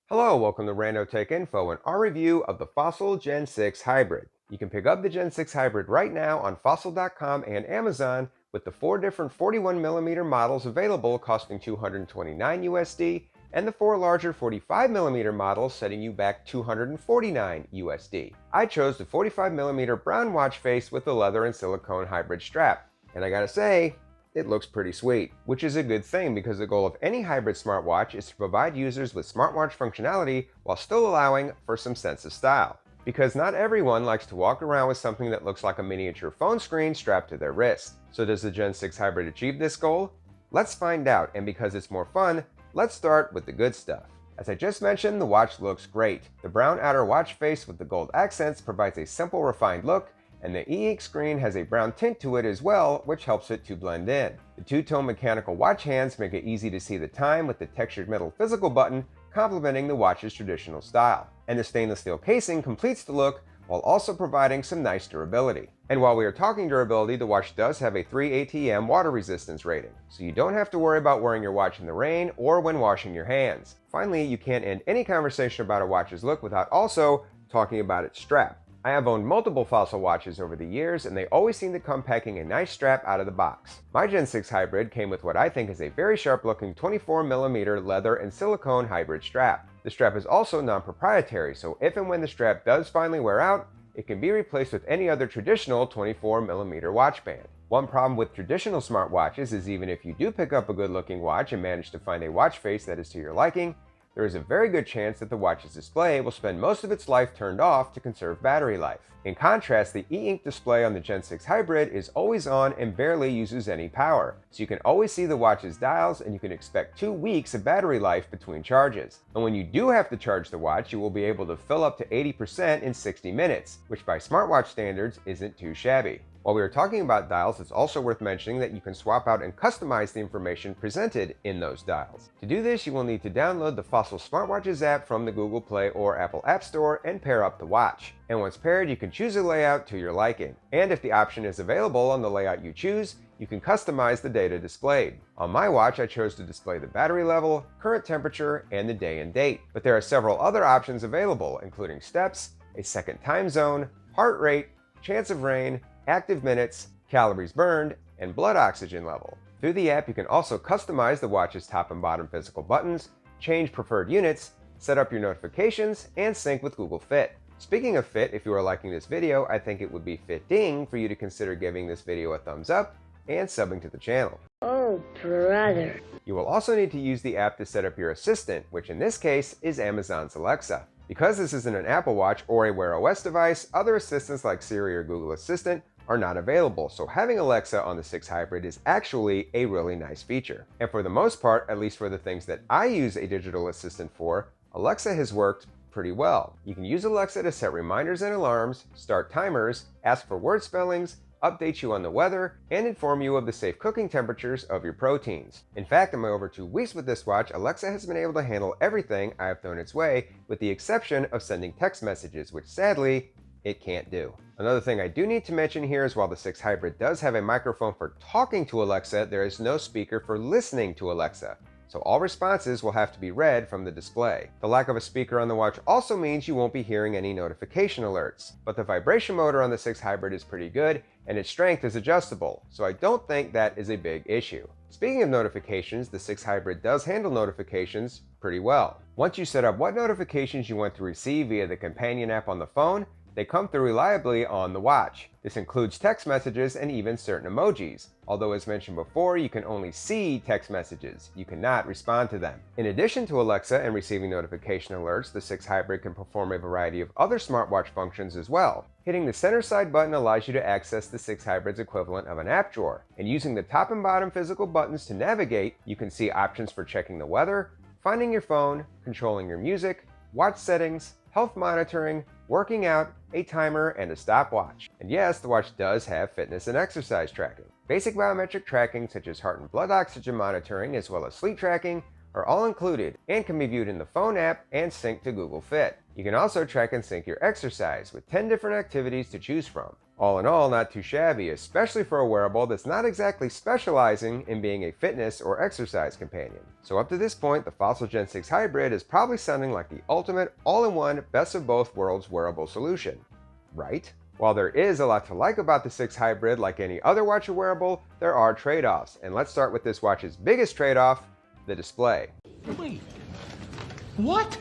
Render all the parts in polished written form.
Hello, welcome to Rando Tech Info and our review of the Fossil Gen 6 Hybrid. You can pick up the Gen 6 Hybrid right now on Fossil.com and Amazon with the four different 41mm models available costing $229 USD and the four larger 45mm models setting you back $249 USD. I chose the 45mm brown watch face with the leather and silicone hybrid strap, and I gotta say, it looks pretty sweet, which is a good thing because the goal of any hybrid smartwatch is to provide users with smartwatch functionality while still allowing for some sense of style. Because not everyone likes to walk around with something that looks like a miniature phone screen strapped to their wrist. So does the Gen 6 Hybrid achieve this goal? Let's find out, and because it's more fun, let's start with the good stuff. As I just mentioned, the watch looks great. The brown outer watch face with the gold accents provides a simple, refined look, and the e-ink screen has a brown tint to it as well, which helps it to blend in. The two-tone mechanical watch hands make it easy to see the time with the textured metal physical button complementing the watch's traditional style. And the stainless steel casing completes the look while also providing some nice durability. And while we are talking durability, the watch does have a 3 ATM water resistance rating, so you don't have to worry about wearing your watch in the rain or when washing your hands. Finally, you can't end any conversation about a watch's look without also talking about its strap. I have owned multiple Fossil watches over the years, and they always seem to come packing a nice strap out of the box. My Gen 6 Hybrid came with what I think is a very sharp-looking 24mm leather and silicone hybrid strap. The strap is also non-proprietary, so if and when the strap does finally wear out, it can be replaced with any other traditional 24mm watch band. One problem with traditional smartwatches is even if you do pick up a good-looking watch and manage to find a watch face that is to your liking, there is a very good chance that the watch's display will spend most of its life turned off to conserve battery life. In contrast, the e-ink display on the Gen 6 Hybrid is always on and barely uses any power, so you can always see the watch's dials and you can expect 2 weeks of battery life between charges. And when you do have to charge the watch, you will be able to fill up to 80% in 60 minutes, which by smartwatch standards isn't too shabby. While we are talking about dials, it's also worth mentioning that you can swap out and customize the information presented in those dials. To do this, you will need to download the Fossil Smartwatches app from the Google Play or Apple App Store and pair up the watch. And once paired, you can choose a layout to your liking. And if the option is available on the layout you choose, you can customize the data displayed. On my watch, I chose to display the battery level, current temperature, and the day and date. But there are several other options available, including steps, a second time zone, heart rate, chance of rain, active minutes, calories burned, and blood oxygen level. Through the app, you can also customize the watch's top and bottom physical buttons, change preferred units, set up your notifications, and sync with Google Fit. Speaking of Fit, if you are liking this video, I think it would be fitting for you to consider giving this video a thumbs up and subbing to the channel. Oh, brother. You will also need to use the app to set up your assistant, which in this case is Amazon's Alexa. Because this isn't an Apple Watch or a Wear OS device, other assistants like Siri or Google Assistant are not available, so having Alexa on the 6 Hybrid is actually a really nice feature. And for the most part, at least for the things that I use a digital assistant for, Alexa has worked pretty well. You can use Alexa to set reminders and alarms, start timers, ask for word spellings, update you on the weather, and inform you of the safe cooking temperatures of your proteins. In fact, in my over 2 weeks with this watch, Alexa has been able to handle everything I have thrown its way, with the exception of sending text messages, which sadly, it can't do. Another thing I do need to mention here is while the 6 Hybrid does have a microphone for talking to Alexa, there is no speaker for listening to Alexa. So all responses will have to be read from the display. The lack of a speaker on the watch also means you won't be hearing any notification alerts. But the vibration motor on the 6 Hybrid is pretty good, and its strength is adjustable, so I don't think that is a big issue. Speaking of notifications, the 6 Hybrid does handle notifications pretty well. Once you set up what notifications you want to receive via the companion app on the phone, they come through reliably on the watch. This includes text messages and even certain emojis. Although as mentioned before, you can only see text messages. You cannot respond to them. In addition to Alexa and receiving notification alerts, the 6 Hybrid can perform a variety of other smartwatch functions as well. Hitting the center side button allows you to access the 6 Hybrid's equivalent of an app drawer. And using the top and bottom physical buttons to navigate, you can see options for checking the weather, finding your phone, controlling your music, watch settings, health monitoring, working out, a timer, and a stopwatch. And yes, the watch does have fitness and exercise tracking. Basic biometric tracking such as heart and blood oxygen monitoring as well as sleep tracking are all included and can be viewed in the phone app and synced to Google Fit. You can also track and sync your exercise with 10 different activities to choose from. All in all, not too shabby, especially for a wearable that's not exactly specializing in being a fitness or exercise companion. So up to this point, the Fossil Gen 6 Hybrid is probably sounding like the ultimate all-in-one best of both worlds wearable solution, right? While there is a lot to like about the 6 Hybrid, like any other watch or wearable, there are trade-offs. And let's start with this watch's biggest trade-off, the display. Wait, what?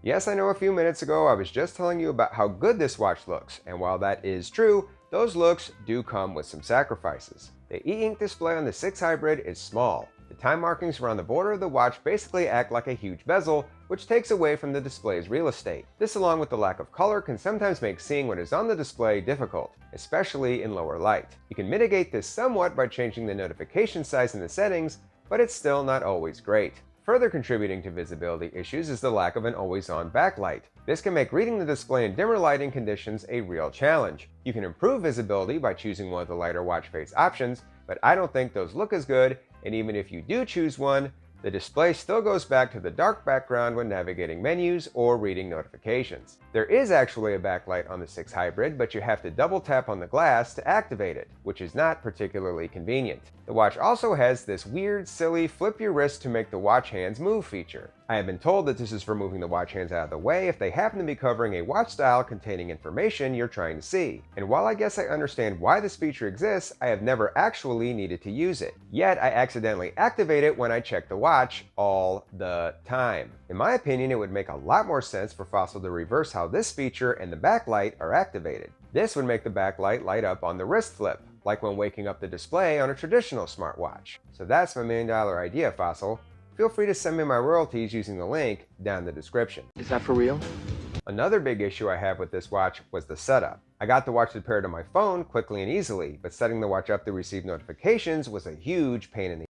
Yes, I know a few minutes ago I was just telling you about how good this watch looks, and while that is true, those looks do come with some sacrifices. The e-ink display on the 6 Hybrid is small. The time markings around the border of the watch basically act like a huge bezel, which takes away from the display's real estate. This, along with the lack of color, can sometimes make seeing what is on the display difficult, especially in lower light. You can mitigate this somewhat by changing the notification size in the settings, but it's still not always great. Further contributing to visibility issues is the lack of an always-on backlight. This can make reading the display in dimmer lighting conditions a real challenge. You can improve visibility by choosing one of the lighter watch face options, but I don't think those look as good, and even if you do choose one, the display still goes back to the dark background when navigating menus or reading notifications. There is actually a backlight on the 6 Hybrid, but you have to double tap on the glass to activate it, which is not particularly convenient. The watch also has this weird, silly flip your wrist to make the watch hands move feature. I have been told that this is for moving the watch hands out of the way if they happen to be covering a watch style containing information you're trying to see. And while I guess I understand why this feature exists, I have never actually needed to use it. Yet I accidentally activate it when I check the watch all the time. In my opinion, it would make a lot more sense for Fossil to reverse how this feature and the backlight are activated. This would make the backlight light up on the wrist flip, like when waking up the display on a traditional smartwatch. So that's my $1 million idea, Fossil. Feel free to send me my royalties using the link down in the description. Is that for real? Another big issue I have with this watch was the setup. I got the watch to pair to my phone quickly and easily, but setting the watch up to receive notifications was a huge pain in the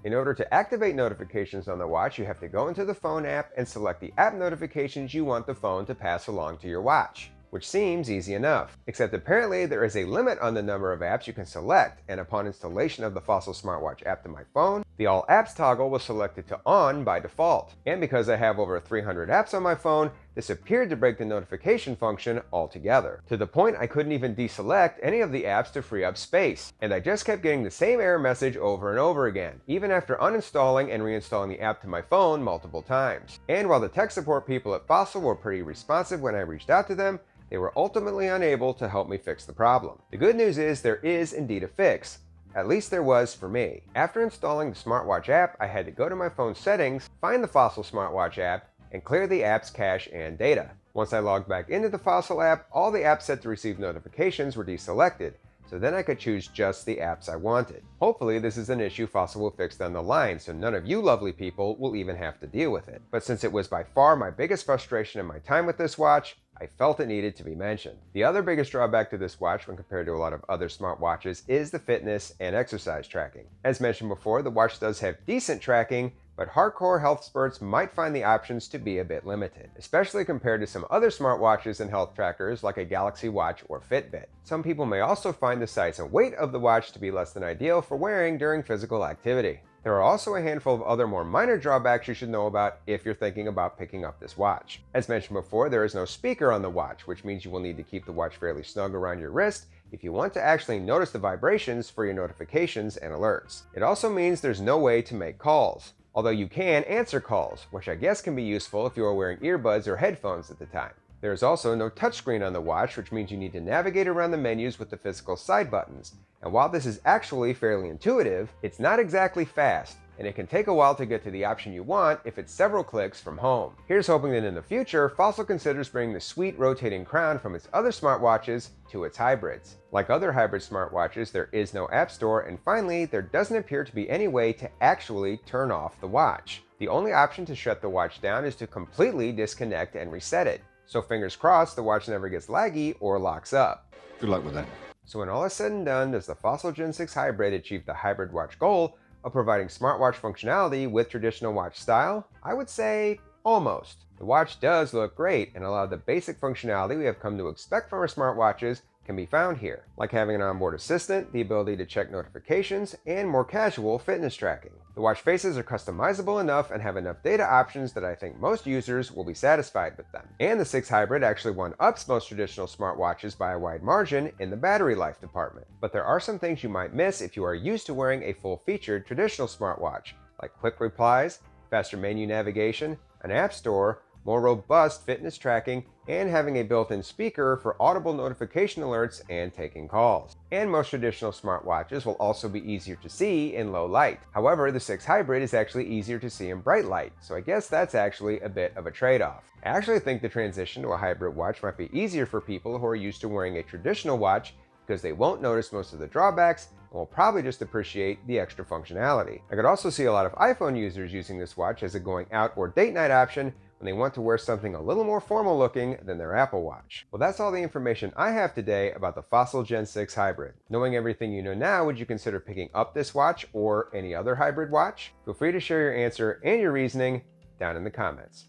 In order to activate notifications on the watch, you have to go into the phone app and select the app notifications you want the phone to pass along to your watch, which seems easy enough. Except apparently there is a limit on the number of apps you can select, and upon installation of the Fossil smartwatch app to my phone, the All Apps toggle was selected to On by default. And because I have over 300 apps on my phone, this appeared to break the notification function altogether, to the point I couldn't even deselect any of the apps to free up space. And I just kept getting the same error message over and over again, even after uninstalling and reinstalling the app to my phone multiple times. And while the tech support people at Fossil were pretty responsive when I reached out to them, they were ultimately unable to help me fix the problem. The good news is there is indeed a fix. At least there was for me. After installing the smartwatch app, I had to go to my phone settings, find the Fossil smartwatch app, and clear the app's cache and data. Once I logged back into the Fossil app, all the apps set to receive notifications were deselected, so then I could choose just the apps I wanted. Hopefully this is an issue Fossil will fix down the line, so none of you lovely people will even have to deal with it. But since it was by far my biggest frustration in my time with this watch, I felt it needed to be mentioned. The other biggest drawback to this watch when compared to a lot of other smartwatches is the fitness and exercise tracking. As mentioned before, the watch does have decent tracking, but hardcore health experts might find the options to be a bit limited, especially compared to some other smartwatches and health trackers like a Galaxy Watch or Fitbit. Some people may also find the size and weight of the watch to be less than ideal for wearing during physical activity. There are also a handful of other more minor drawbacks you should know about if you're thinking about picking up this watch. As mentioned before, there is no speaker on the watch, which means you will need to keep the watch fairly snug around your wrist if you want to actually notice the vibrations for your notifications and alerts. It also means there's no way to make calls, although you can answer calls, which I guess can be useful if you are wearing earbuds or headphones at the time. There is also no touchscreen on the watch, which means you need to navigate around the menus with the physical side buttons. And while this is actually fairly intuitive, it's not exactly fast, and it can take a while to get to the option you want if it's several clicks from home. Here's hoping that in the future, Fossil considers bringing the sweet rotating crown from its other smartwatches to its hybrids. Like other hybrid smartwatches, there is no app store, and finally, there doesn't appear to be any way to actually turn off the watch. The only option to shut the watch down is to completely disconnect and reset it. So fingers crossed the watch never gets laggy or locks up. Good luck with that. So when all is said and done, does the Fossil Gen 6 Hybrid achieve the hybrid watch goal of providing smartwatch functionality with traditional watch style? I would say almost. The watch does look great, and a lot of the basic functionality we have come to expect from our smartwatches can be found here, like having an onboard assistant, the ability to check notifications, and more casual fitness tracking. The watch faces are customizable enough and have enough data options that I think most users will be satisfied with them. And the 6 Hybrid actually one-ups most traditional smartwatches by a wide margin in the battery life department. But there are some things you might miss if you are used to wearing a full-featured traditional smartwatch, like quick replies, faster menu navigation, an app store, more robust fitness tracking, and having a built-in speaker for audible notification alerts and taking calls. And most traditional smartwatches will also be easier to see in low light. However, the 6 Hybrid is actually easier to see in bright light, so I guess that's actually a bit of a trade-off. I actually think the transition to a hybrid watch might be easier for people who are used to wearing a traditional watch because they won't notice most of the drawbacks and will probably just appreciate the extra functionality. I could also see a lot of iPhone users using this watch as a going out or date night option when they want to wear something a little more formal looking than their Apple Watch. Well, that's all the information I have today about the Fossil Gen 6 Hybrid. Knowing everything you know now, would you consider picking up this watch or any other hybrid watch? Feel free to share your answer and your reasoning down in the comments.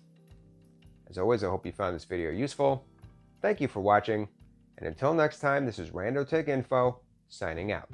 As always, I hope you found this video useful. Thank you for watching, and until next time, this is Rando Tech Info, signing out.